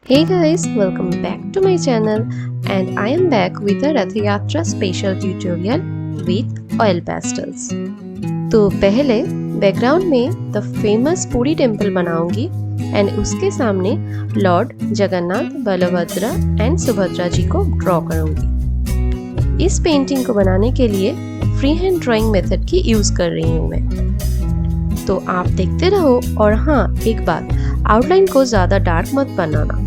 Hey guys, welcome back to my channel and I am back with a Rathyatra special tutorial with oil pastels. तो पहले background में the famous पूरी temple बनाऊंगी and उसके सामने Lord Jagannath Balabhadra and Subhadra ji को draw करूंगी। इस पेंटिंग को बनाने के लिए फ्री हैंड ड्राइंग मेथड की यूज़ कर रही हूँ मैं। तो आप देखते रहो और हाँ एक बात, आउटलाइन को ज़्यादा डार्क मत बनाना।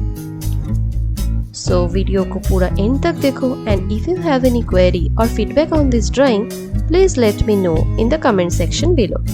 So वीडियो को पूरा एंड तक देखो and if you have any query or feedback on this drawing, please let me know in the comment section below.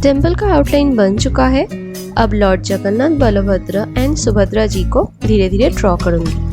Temple का आउटलाइन बन चुका है। अब लॉर्ड जगन्नाथ बलभद्र एंड सुभद्रा जी को धीरे धीरे ड्रॉ करूंगी।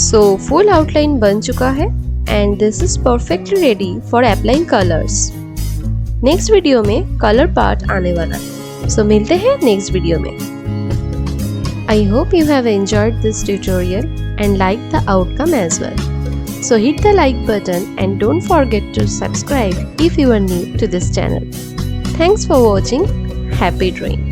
सो फुल आउटलाइन बन चुका है and this is perfectly ready for applying colours. Next video में कलर पार्ट आने वाला है, सो मिलते हैं नेक्स्ट वीडियो में। I hope you have enjoyed this tutorial and liked the outcome as well. So hit the like button and don't forget to subscribe if you are new to this channel. Thanks for watching. Happy drawing!